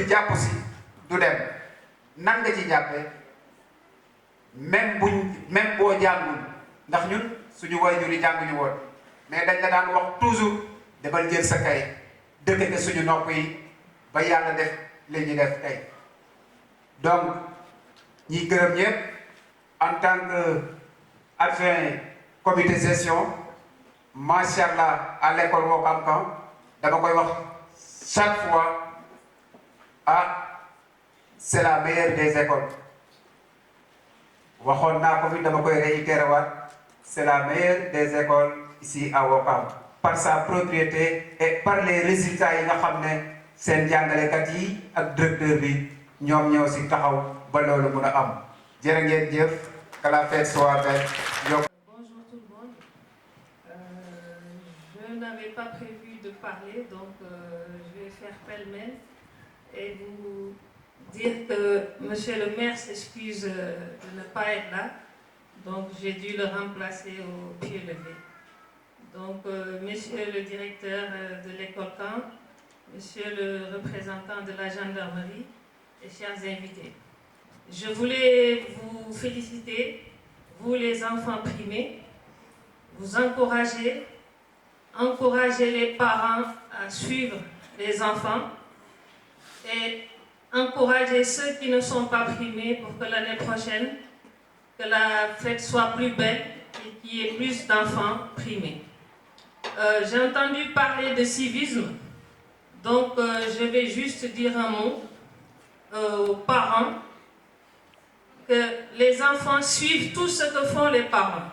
bi jàpp si du dem nan nga ci jàppee même boo jàngul ndax ñun suñu waajur yi jànguñu woon mais dañ la daan wax toujours demal jël sa kay dëkk ko suñu nopp yi ba yàlla def li ñu def tey donc ñiy gërëm ñëpp en tant que adjoint comité gestion macha allah à l'école Ouakam Kan dama koy wax chaque fois c'est la meilleure des écoles waxoon naa ko fi dama koy réitérer waat c'est la meilleure des écoles ici à Ouakam par sa propriété et par les résultats yi nga xam ne seen jàngalekat yi ak directeur bi ñoom ñoo si taxaw ba loolu mun a am jërë ngeen jëf que la fête soit belle. Bonjour tout le monde. Je n'avais pas prévu de parler, donc je vais faire pêle-mêle et vous dire que Monsieur le maire s'excuse de ne pas être là, donc j'ai dû le remplacer au pied levé. Donc Monsieur le directeur de l'école Caen, Monsieur le représentant de la gendarmerie et chers invités, je voulais vous féliciter, vous les enfants primés, vous encourager les parents à suivre les enfants et encourager ceux qui ne sont pas primés pour que l'année prochaine, que la fête soit plus belle et qu'il y ait plus d'enfants primés. J'ai entendu parler de civisme, donc je vais juste dire un mot aux parents, que les enfants suivent tout ce que font les parents.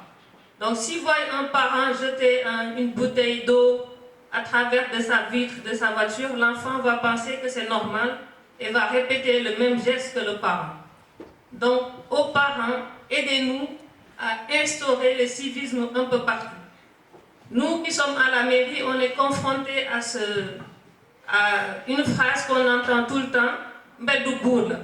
Donc si vous voyez un parent jeter une bouteille d'eau à travers de sa vitre de sa voiture, l'enfant va penser que c'est normal et va répéter le même geste que le parent. Donc aux parents, aidez-nous à instaurer le civisme un peu partout. Nous qui sommes à la mairie, on est confrontés à une phrase qu'on entend tout le temps, mbeddu buur la.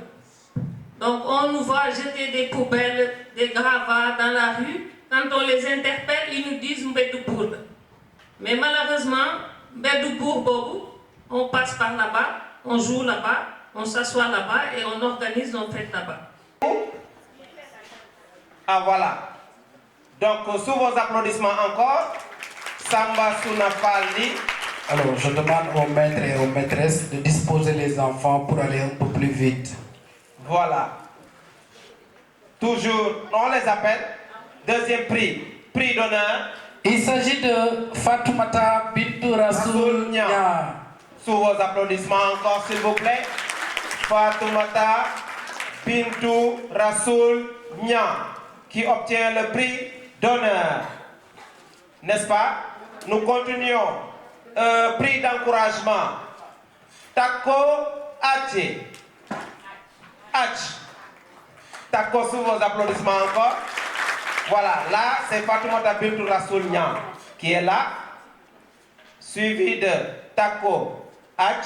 Donc on nous voit jeter des poubelles, des gravats dans la rue. Quand on les interpelle, ils nous disent mbeddu buur la. Mais malheureusement, mbeddu buur boobu, on passe par là-bas, on joue là-bas, on s'assoit là-bas et on organise nos fêtes là-bas. Ah voilà. Donc sous vos applaudissements encore, Samba Souna Falli. Alors je demande aux maîtres et aux maîtresses de disposer les enfants pour aller un peu plus vite. Voilà. Toujours, on les appelle. Deuxième prix, prix d'honneur. Il s'agit de Fatoumata Bintou Rassoul Nia. Sous vos applaudissements encore, s'il vous plaît. Fatoumata Bintou Rassoul Nia, qui obtient le prix d'honneur. N'est-ce pas? Nous continuons. Prix d'encouragement. Tako Ache. Tako sous vos applaudissements encore. Voilà, là c'est Fatoumata Bintou Rassoul Nia qui est là, suivi de Tako H,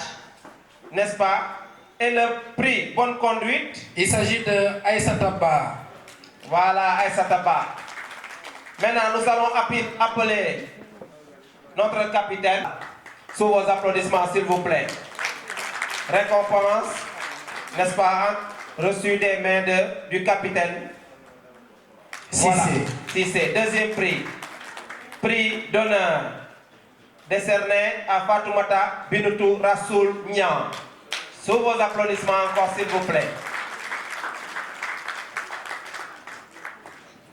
n'est-ce pas? Et le prix bonne conduite. Il s'agit de Aïssata Ba. Voilà, Aïssata Ba. Maintenant nous allons appeler notre capitaine. Sous vos applaudissements s'il vous plaît. Récompense, n'est-ce pas, reçu des mains du capitaine Voilà. Cissé. Deuxième prix, prix d'honneur décerné à Fatoumata Bintou Rassoul Nia. Sous vos applaudissements encore s'il vous plaît.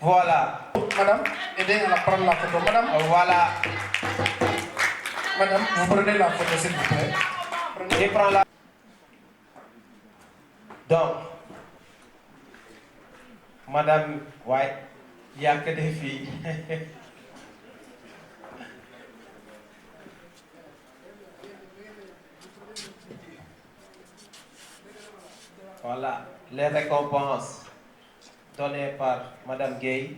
Voilà. Madame, aidez à prendre la photo. Madame. Voilà. Madame, vous prenez la photo s'il vous plaît. Il prend la. Donc, Madame, ouais, il n'y a que des filles. Voilà, les récompenses données par Madame Gay,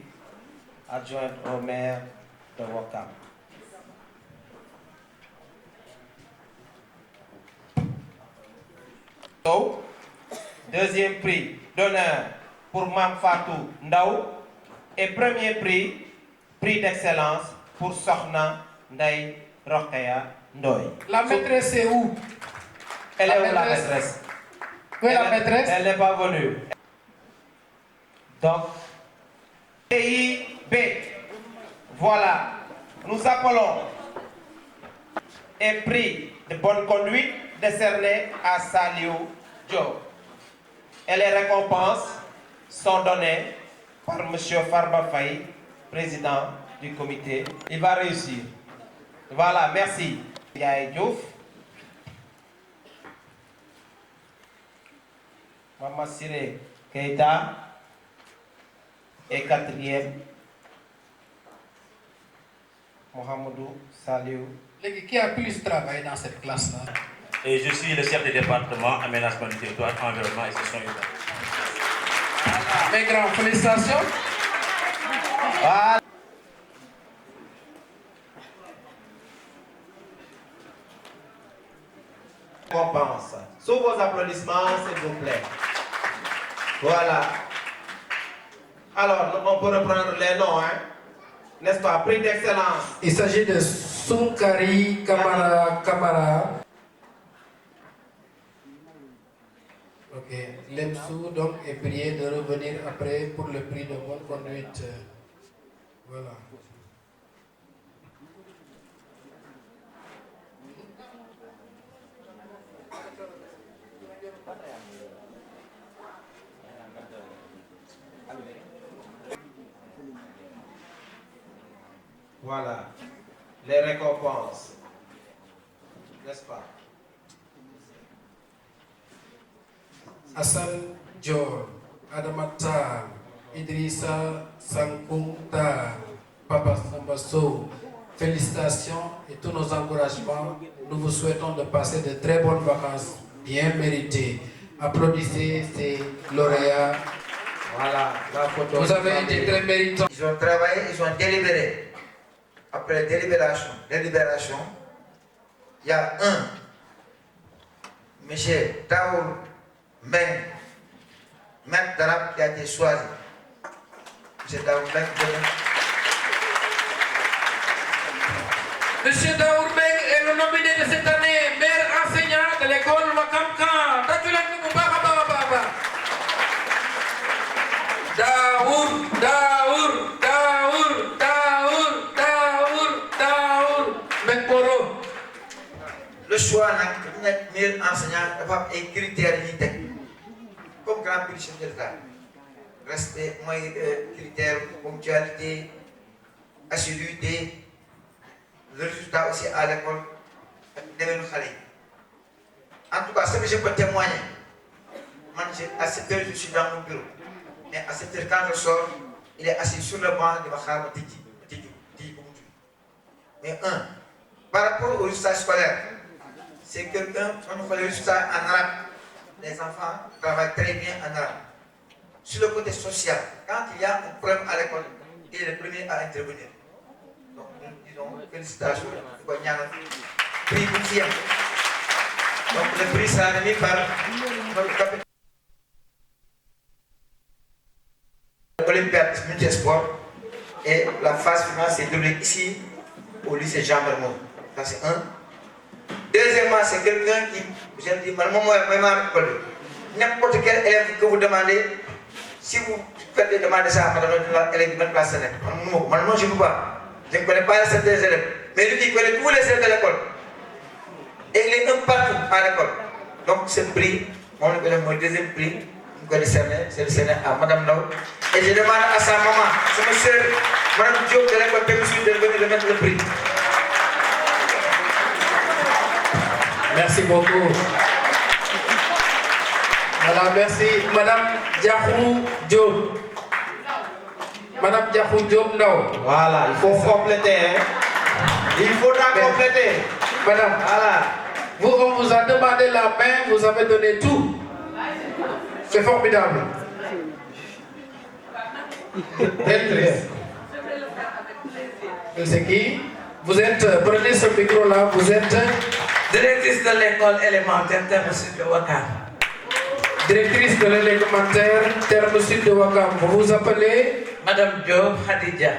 adjointe au maire de Ouakam. Deuxième prix d'honneur pour Mam Fatou Ndaw et premier prix, prix d'excellence pour Sokhna Ndeye Rokhaya Ndoye. La maîtresse est où? Elle est où la maîtresse? Où est la maîtresse? Elle n'est pas venue. Donc, PIB. Voilà. Nous appelons un prix de bonne conduite décerné à Saliou Diop. Et les récompenses sont données par M. Farba Faye, président du comité. Il va réussir. Voilà, merci. Yaye Diouf. Mama Siré Keita. Et quatrième, Mohamedou Saliou. Qui a plus travaillé dans cette classe-là? Et je suis le chef du département aménagement du territoire, environnement et gestion urbaine. Mes grandes félicitations. Voilà. Récompense. Sous vos applaudissements, s'il vous plaît. Voilà. Alors, on peut reprendre les noms, hein? N'est-ce pas? Prix d'excellence. Il s'agit de Sunkari Kamara. Ok. Lemsou donc est prié de revenir après pour le prix de bonne conduite. Voilà. Voilà. Les récompenses. N'est-ce pas? Hassan Dior, Adamata, Idrissa Sankunta, Papa Sambasso, félicitations et tous nos encouragements. Nous vous souhaitons de passer de très bonnes vacances, bien méritées. Applaudissez ces lauréats. Voilà, la photo. Vous avez été très méritants. Ils ont travaillé, ils ont délibéré. Après délibération, il y a un, M. Daour Meng, maître d'arabe qui a été choisi. M. Daour Meng. Monsieur Daour Meng est le nominé de cette année, meilleur enseignant de l'école Makamkan. Le choix n'a meilleur enseignant dafa am ay critères yi teg comme grand prix chef de l'État respect mooy critère ponctualité assiduité le résultat aussi à l'école ak demeenu xale yi en tout cas ce que je peux témoigner man à 7 heures je suis dans mon bureau mais à 7 heures quand je sors il est assis sur le banc di ma xaar ma tijji ko mu tudd mais par rapport aux résultats scolaires. C'est quelqu'un, on fait le résultat en arabe. Les enfants travaillent très bien en arabe. Sur le côté social, quand il y a un problème à l'école, il est le premier à intervenir. Donc nous disons félicitations, prix boursier. Donc le prix sera remis par notre capitaine. Olympiade multisport et la phase finale s'est déroulée ici au lycée Jean Mermoz. Ça c'est un. Deuxièmement, c'est quelqu'un qui, je dis, n'importe quel élève que vous demandez, si vous faites des demandes de ça, elle est même place. Moi, je ne peux pas. Je ne connais pas certains élèves. Mais lui, il connaît tous les élèves de l'école. Et il est un partout à l'école. Donc, ce prix, on le connaît, mon deuxième prix, c'est le Sénat à Madame Ndao. Et je demande à sa maman, c'est ma soeur, Madame Diop de l'école Pémissu, de venir remettre le prix. Merci beaucoup. Voilà, merci. Madame Diakhou Diop. Madame Diakhou Diop Ndao. Voilà, il faut compléter. Hein? Il faudra compléter. Madame, voilà. Vous, on vous a demandé la main, vous avez donné tout. C'est formidable. C'est qui? Vous êtes, prenez ce micro-là, vous êtes directrice de l'école élémentaire Terme Sud de Ouakam. Directrice de l'élémentaire Terme Sud de Ouakam. Vous vous appelez Madame Diop Khadija.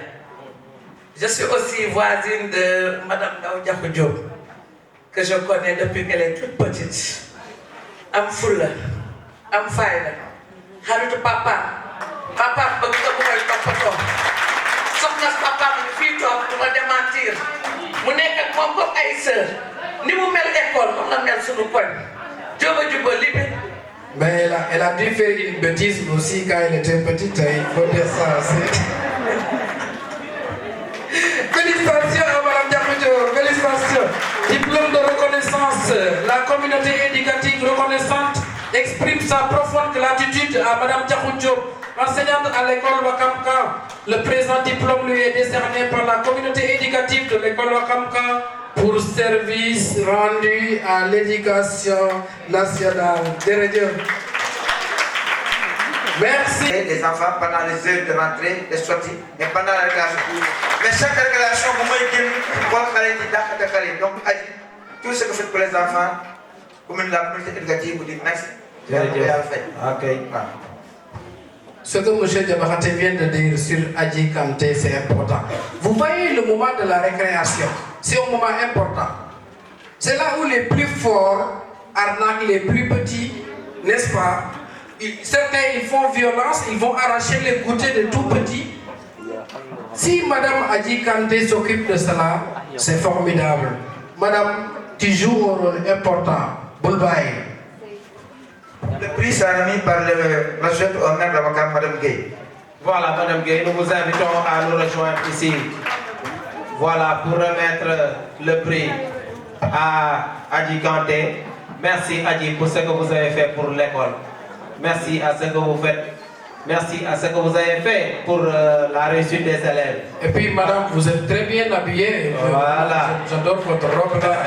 Je suis aussi voisine de Madame Ndao Diop, que je connais depuis qu'elle est toute petite. Am Foula, am fayda xaritu papa bëgg nga bu koy toppatoo soxna papa mi fii toog du ma démentir mu nekk ak moom comme ay sœur ni mu mel école moom la mel suñu koñ juba libi. Mais elle a dû faire une bêtise aussi quand elle était petite, il faut dire ça aussi. Félicitations à Mme Diakoudio, félicitations. Diplôme de reconnaissance, la communauté éducative reconnaissante exprime sa profonde gratitude à Mme Diakoudio, enseignante à l'école Wakamka. Le présent diplôme lui est décerné par la communauté éducative de l'école Wakamka pour service rendu à l'éducation nationale. Merci. Les enfants pendant les heures de rentrée, de sortie et pendant la récréation. Mais chaque récréation, vous voyez donc tout ce que fait pour les enfants, comme la communauté éducative, vous dites merci. Ok. Ce que M. Diabakhate vient de dire sur Adji Kanté, c'est important. Vous voyez le moment de la récréation, c'est un moment important. C'est là où les plus forts arnaquent les plus petits, n'est-ce pas? Certains ils font violence, ils vont arracher les goûters de tout petits. Si Madame Adji Kanté s'occupe de cela, c'est formidable. Madame, tu joues un rôle important. Boulbaï. Le prix sera remis par le chef au maire de Wakam, Mme Gueye. Voilà, Mme Gueye, nous vous invitons à nous rejoindre ici. Voilà, pour remettre le prix à Adji Kanté. Merci Adji pour ce que vous avez fait pour l'école. Merci à ce que vous faites. Merci à ce que vous avez fait pour la réussite des élèves. Et puis, madame, vous êtes très bien habillée. Voilà. J'adore votre robe là.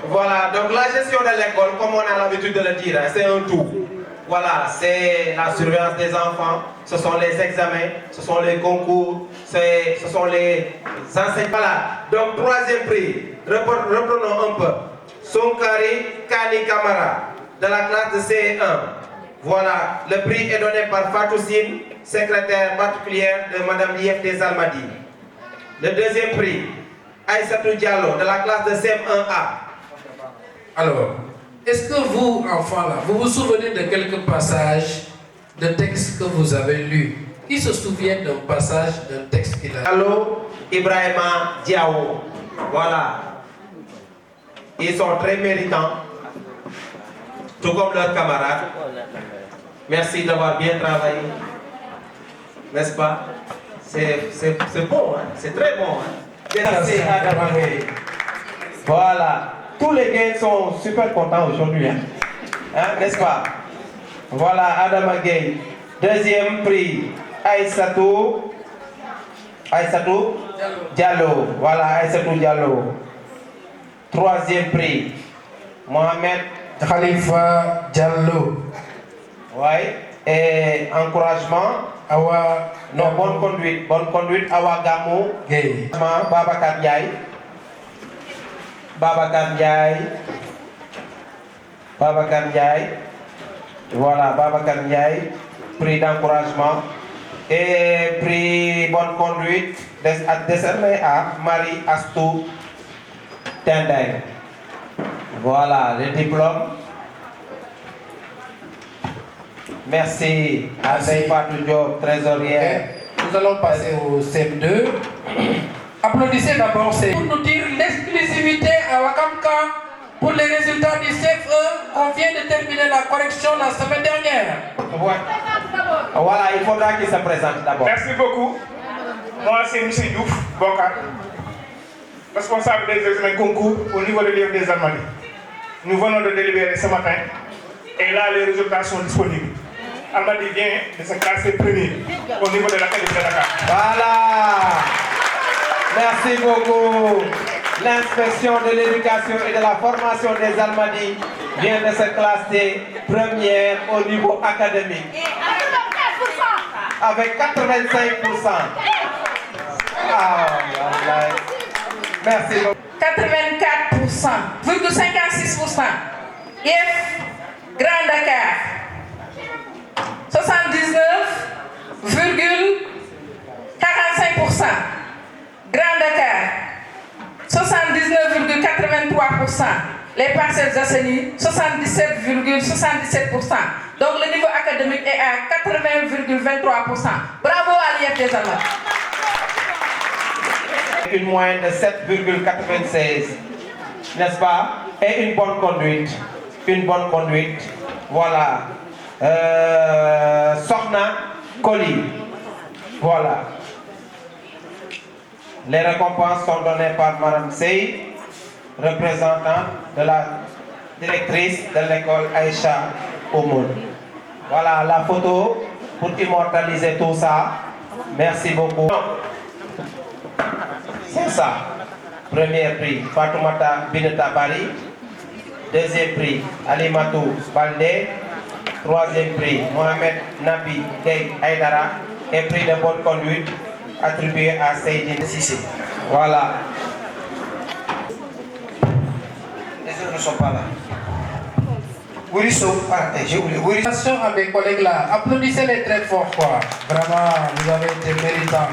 Voilà, donc la gestion de l'école, comme on a l'habitude de le dire, c'est un tout. Voilà, c'est la surveillance des enfants, ce sont les examens, ce sont les concours, ce sont les enseignements. Voilà, donc troisième prix, reprenons un peu. Sonkari Kani Kamara, de la classe de CE1. Voilà, le prix est donné par Fatou Sine, secrétaire particulière de Mme Lief des Almadies. Le deuxième prix, Aïssatou Diallo, de la classe de CM1A. Alors, est-ce que vous, enfants là, vous vous souvenez de quelques passages de textes que vous avez lus? Qui se souvient d'un passage d'un texte qu'il a lu? Allo Ibrahima Diawo. Voilà. Ils sont très méritants, tout comme leurs camarades. Merci d'avoir bien travaillé. N'est-ce pas? C'est bon, hein? C'est très bon. Hein? Merci à Damagé. Voilà. Tous les gays sont super contents aujourd'hui, hein? N'est-ce pas? Voilà, Adama Gueye. Deuxième prix, Aïssatou Diallo. Voilà, Aïssatou Diallo. Troisième prix, Mohamed Khalifa Diallo. Ouais. Et encouragement, Awa. non, bonne conduite, Awa Gamou. Gueye. Babacar Ndiaye. Voilà, Babacar Ndiaye, prix d'encouragement. Et prix bonne conduite décerné à Marie Astou Tendeng. Voilà, le diplôme. Merci à Fatou Diop, trésorière. Nous allons passer au CM2. Applaudissez d'abord, c'est pour nous dire l'exclusivité à Wakamka pour les résultats du CFE qu'on vient de terminer la correction la semaine dernière. Ouais. Voilà, il faudra qu'il se présente d'abord. Merci beaucoup. Moi, c'est M. Diouf Bokar, responsable des examens concours au niveau de l'IEF des Almadies. Nous venons de délibérer ce matin et là, les résultats sont disponibles. Almadies vient de se classer premier au niveau de l'Académie de Dakar. Voilà. Merci beaucoup. L'inspection de l'éducation et de la formation des Almadies vient de se classer première au niveau académique. Avec 85%. Ah, merci beaucoup. 84%, 56%. IF Grand Dakar, 79,45%. Grand Dakar, 79,83%. les Parcelles Assainies 77,77%. Donc le niveau académique est à 80,23%. Bravo à l'IEF des Almadies. Une moyenne de 7,96, n'est-ce pas? Et une bonne conduite. Une bonne conduite. Voilà. Sokhna Koli. Voilà. Les récompenses sont données par Mme Sey, représentante de la directrice de l'école Aïcha Oumoun. Voilà la photo pour immortaliser tout ça. Merci beaucoup. C'est ça. Premier prix, Fatoumata Bineta Bari. Deuxième prix, Alimatou Baldé. Troisième prix, Mohamed Nabi Gay Aïdara. Et prix de bonne conduite attribué à Seydine Sissé. Voilà. Les autres ne sont pas là. J'ai oublié. Attention à mes collègues là, applaudissez-les très fort quoi. Vraiment, vous avez été méritants.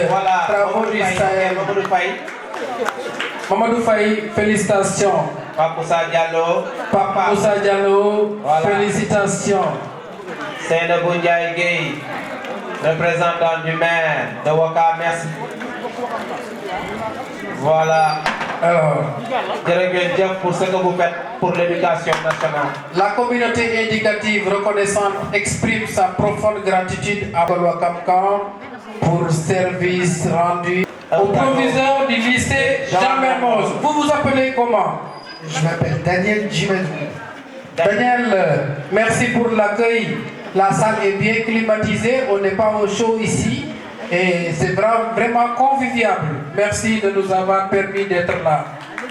Voilà, Travaux du Sahel. Mamadou Faye, félicitations. Papoussa Diallo. Papoussa Diallo, Voilà. félicitations. Seynabou Ndiaye Gueye, représentant du maire de Ouakam, merci. Voilà. Alors, pour ce que vous faites pour l'éducation nationale. la communauté éducative reconnaissante exprime sa profonde gratitude à Ouakam pour service rendu au proviseur du lycée Jean Mermoz. Vous vous appelez comment? Je m'appelle Daniel Jimenez. Daniel, merci pour l'accueil. La salle est bien climatisée, on n'est pas au chaud ici et c'est vraiment convivial. Merci de nous avoir permis d'être là.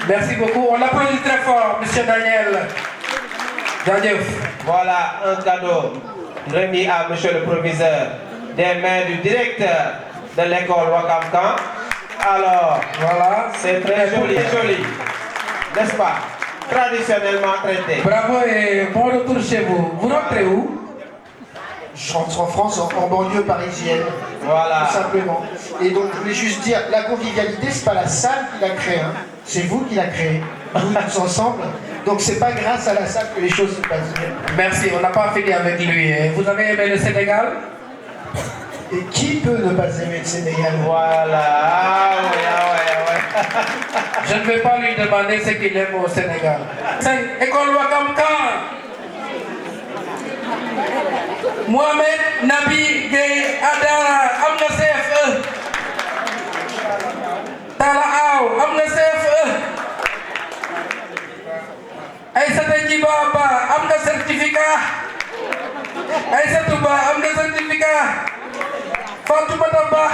Merci beaucoup. On applaudit très fort, monsieur Daniel. Daniel. Voilà un cadeau remis à monsieur le proviseur des mains du directeur de l'école Ouakam Camp. Alors, voilà, c'est très joli, n'est-ce pas? Traditionnellement traité. Bravo et bon retour chez vous. Vous rentrez où? Je rentre en France, en banlieue parisienne. Voilà. Tout simplement. Et donc, je voulais juste dire, la convivialité, c'est pas la salle qui l'a créée, hein. C'est vous qui l'a créée. Nous tous ensemble. Donc, c'est pas grâce à la salle que les choses se passent bien. Merci, on n'a pas fini avec lui. Vous avez aimé le Sénégal? Et qui peut ne pas aimer le Sénégal? Voilà. Je ne vais pas lui demander ce qu'il aime au Sénégal. École Ouakam Camp. Mohamed Nabi Gay Adara, Amna CFE. Tala Aw, Amna CFE. Aïssata Djibaba, Amna certificat. Aïssatou Ba, Amna certificat. Fatoumata Ba.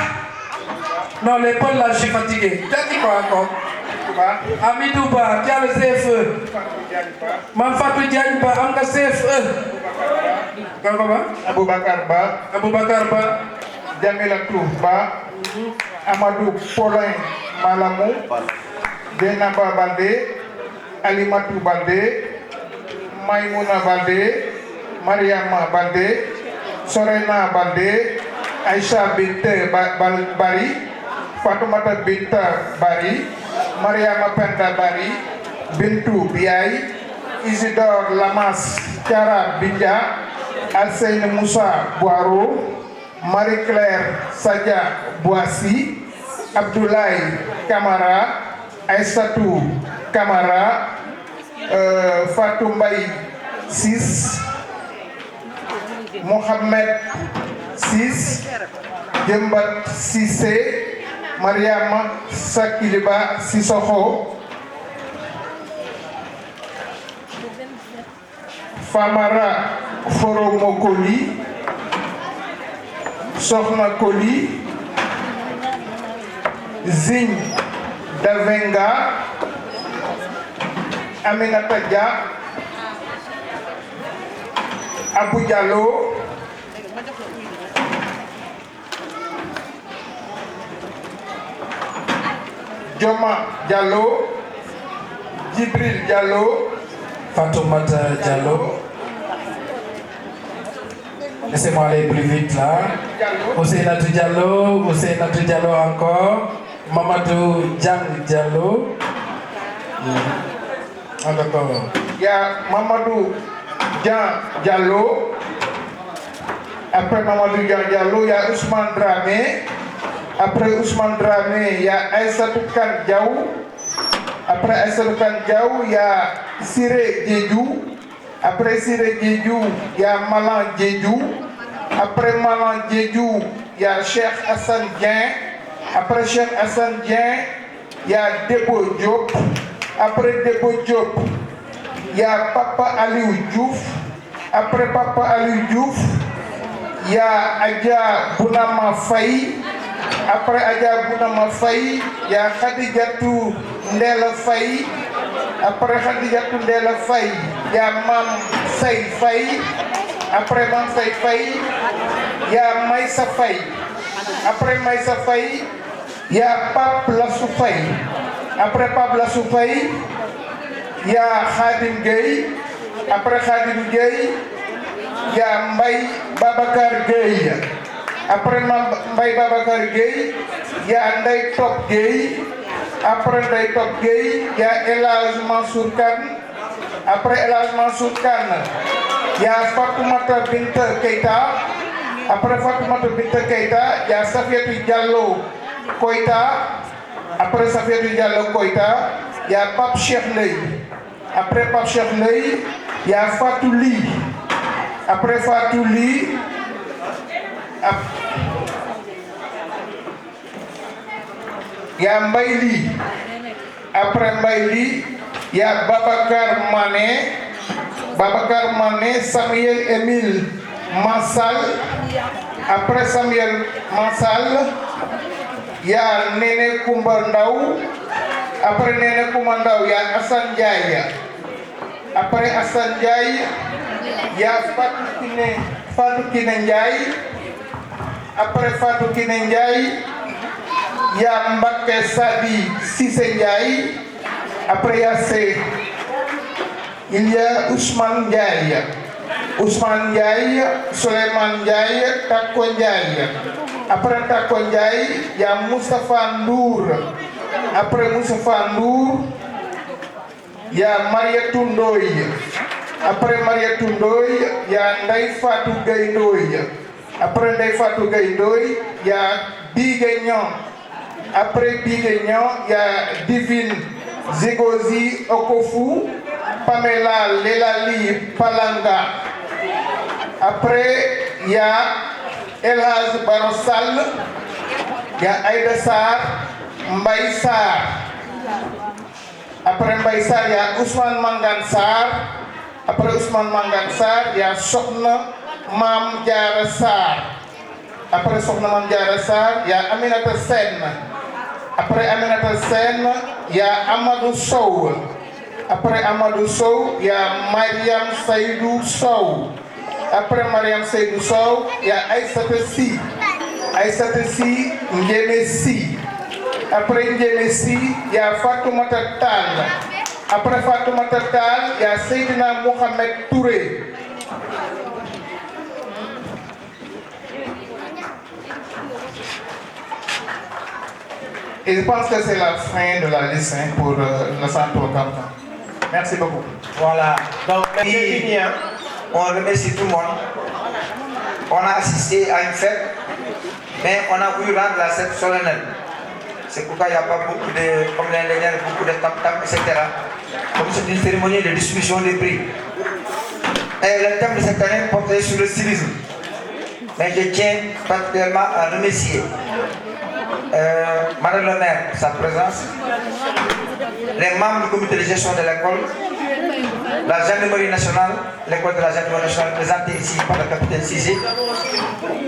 Non, les Pauls là, je suis fatigué. Tu as dit quoi encore? Amidou Ba, tu as le CFE. Mamfatou Diagne Ba, Amna CFE. Aboubakar Ba. Aboubakar Ba. Jamila Touf Ba. Amadou Paulin Malamou. Denaba Baldé. Alimatou Baldé. Maïmouna Baldé. Mariama Baldé. Sorena Baldé. Aïcha Binte Bari. Fatoumata Binta Bari. Mariama Penda Bari. Bintou Biaye. Isidore Lamas Tiara Bidja. Alseyne Moussa Boiro, Marie-Claire Sadia Boissy, Abdoulaye Kamara, Aïssatou Kamara, Fatou Mbaye Sis, Mohamed Sis, Djembat Sissé, Mariama Sakiliba Sissoko, Famara Foromo Koli, Sokhna Koli, Zing Davenga, Aminata Dia, Abou Diallo, Joma Diallo, Djibril Diallo, Fatoumata Diallo. Laissez-moi aller plus vite là. Ousseynatou Diallo encore. Mamadou Diang Diallo. Ah, d'accord. Il y a Mamadou Diallo. Après Mamadou Diallo, il y a Ousmane Dramé. Après Ousmane Dramé, il y a Aïssatou Kane Diaw. Après Aïssatou Kane Diaw, il y a Siré Djedjou. Après Siré Djedjou, il y a Malan Djedjou. Après Malan Djedjou, il y a Cheikh Hassan Dien. Après Cheikh Hassan Dien, il y a Debo Diop. Après Debo Diop, il y a Papa Aliou Diouf. Après Papa Aliou Diouf, il y a Adja Bounama Faye. Après Adja Bounama Faye, il y a Khadijatou Ndela Faye. Après Khadijatou Ndela Faye, il y a Mam Say Faye. Après Mam Say Faye, il y a Maïssa Faye. Après Maïssa Faye, il y a Pape Lassou Faye. Après Pape Lassou Faye, il y a Khadim Gueye. Après Khadim Gueye, il y a Mbaye Babacar Gueye. Après Mbaye Babacar Gueye, il y a Ndeye Top Gueye. Après Ndeye Top Gueye, il y a El Hadj Mansour Kane. Après El Hadj Mansour Kane, il y a Fatoumata Binta Keita. Après Fatoumata Binta Keita, il y a Safiatou Diallo Koita. Après Safiatou Diallo Koita, il y a Pape Cheikh Leye. Après Pape Cheikh Leye, il y a Fatou Ly. Après Fatou Ly, il y a Mbaye Ly. Après Mbaye Ly, il y a Babacar Mané. Babacar Mané, Samuel Émile Mansal. Après Samuel Mansal, il y a Néné Koumba Ndaw. Après Néné Koumba Ndaw, il y a Hassan Ndiaye. Après Hassan Ndiaye, il y a Fatou Kiné Ndiaye. Après Fatou Kiné Ndiaye, il y a Mbaké Sadi Cissé Ndiaye. Après il y a Ousmane Ndiaye. Ousmane Ndiaye, Souleymane Ndiaye, Tako Ndiaye. Après Tako Ndiaye, il y a Moustapha Ndour. Après Moustapha Ndour, il y a Mariatou Ndoye. Après Mariatou Ndoye, il y a Ndeye Fatou Gueye Ndoye. Après Ndeye Fatou Gueye Ndoye, il y a Bigué Niang. Après Bigué Niang, il y a Divine Zigozi Okofu. Pamela Lelali Palanga. Après, il y a El Hadj Barossal. Il y a Aïda Sarr, Mbaye Sarr. Après Mbaye Sarr, il y a Ousmane Mangane Sarr. Après Ousmane Mangane Sarr, il y a Sokhna Mam Diarra Sarr. Après Sokhna Mam Diarra Sarr, il y a Aminata Sen. Après Aminata Sen, il y a Amadou Sow. Après Amadou Sow, il y a Mariam Seydou Sow. Après Mariam Seydou Sow, il y a Aïssata Sy. Aïssata Sy, Ndiémé Sy. Après Ndiémé Sy, il y a Fatoumata Tall. Après Fatoumata Tall, il y a Seydina Mohamed Touré. Et je pense que c'est la fin de la liste pour le centre Kamta. Merci beaucoup. Voilà. Donc, on remercie tout le monde. On a assisté à une fête, mais on a voulu rendre la fête solennelle. C'est pourquoi il n'y a pas beaucoup de, comme l'année dernière, beaucoup de tam-tam, etc. Comme c'est une cérémonie de distribution des prix. Et le thème de cette année portait sur le civisme. Mais je tiens particulièrement à remercier Madame le maire pour sa présence, les membres du comité de gestion de l'école, la gendarmerie nationale, l'école de la gendarmerie nationale présentée ici par le capitaine Cissé,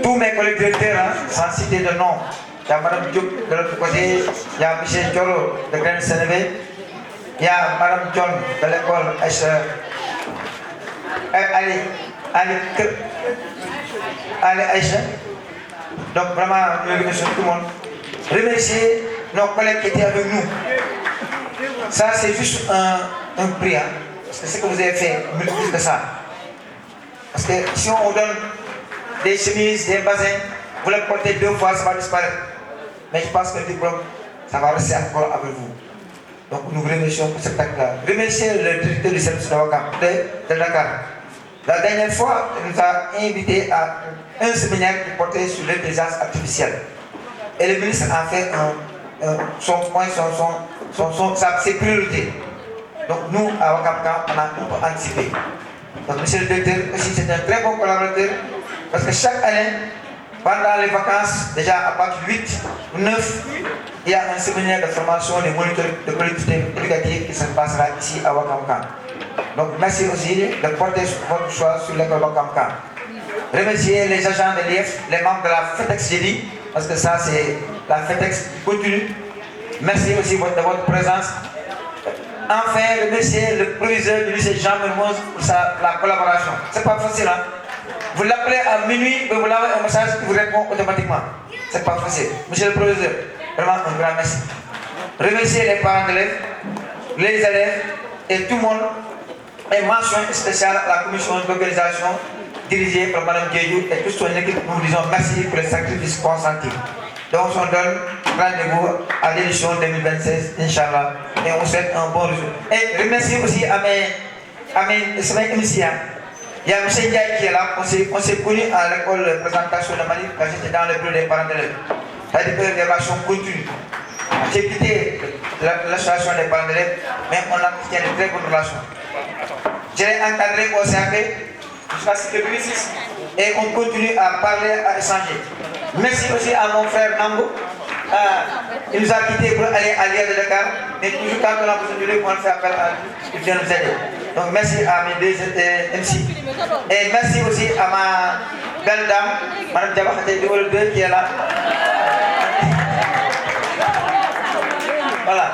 tous mes collègues directeurs, sans citer de nom. Il y a Mme Diop de l'autre côté, il y a M. Dioro de Graine Sénévé, il y a Mme John de l'école Ali Aïcha. Donc vraiment, je remercie tout le monde. Remercier nos collègues qui étaient avec nous. Ça, c'est juste un prix. Hein? Parce que ce que vous avez fait, plus que ça. Parce que si on vous donne des chemises, des bassins, vous les portez 2 fois, ça va disparaître. Mais je pense que le diplôme, ça va rester encore avec vous. Donc nous vous remercions pour cet acte-là. Remercier le directeur du service de Dakar. La dernière fois, il nous a invités à un séminaire qui portait sur l'intelligence artificielle. Et le ministre a fait son point, ses priorités. Donc nous, à Ouakam, on a un peu anticipé. Donc monsieur le directeur, aussi c'est un très bon collaborateur, parce que chaque année, pendant les vacances, déjà à partir du 8 ou 9, il y a un séminaire de formation des moniteurs de collectivité éducative qui se passera ici à Ouakam. Donc merci aussi de porter votre choix sur l'école Ouakam. Remercier les agents de l'IF, les membres de la FETEX Génie, parce que ça c'est la FETEX continue. Merci aussi de votre présence. Enfin, remercier le proviseur du lycée Jean Mermoz pour la collaboration. C'est pas facile, hein? Vous l'appelez à minuit, vous l'avez un message qui vous répond automatiquement. C'est pas facile. Monsieur le proviseur, vraiment un grand merci. Remercier les parents d'élèves, les élèves et tout le monde. Et mention spéciale à la commission d'organisation dirigée par Mme Guédou et toute son équipe. Nous vous disons merci pour le sacrifice consenti. Donc on donne rendez-vous à l'édition 2026, Inch'Allah. Et on souhaite un bon résultat. Et remercie aussi à mes initiés. Il y a M. Ndiaye qui est là. On s'est connus à l'école de présentation de Mali quand j'étais dans le bureau des parents d'élèves. C'est-à-dire des relations continues. J'ai quitté l'association des parents d'élèves, mais on a quitté de très bonnes relations. Je l'ai encadré au CAP jusqu'à ce que 2006 et on continue à parler, à échanger. Merci aussi à mon frère Nambo. Il nous a quittés pour aller à l'IA de Dakar, mais toujours quand on a besoin de lui, on fait appel à lui, il vient nous aider. Donc merci à mes deux MC. Et merci aussi à ma belle dame, Mme Diabakate de qui est là. Voilà.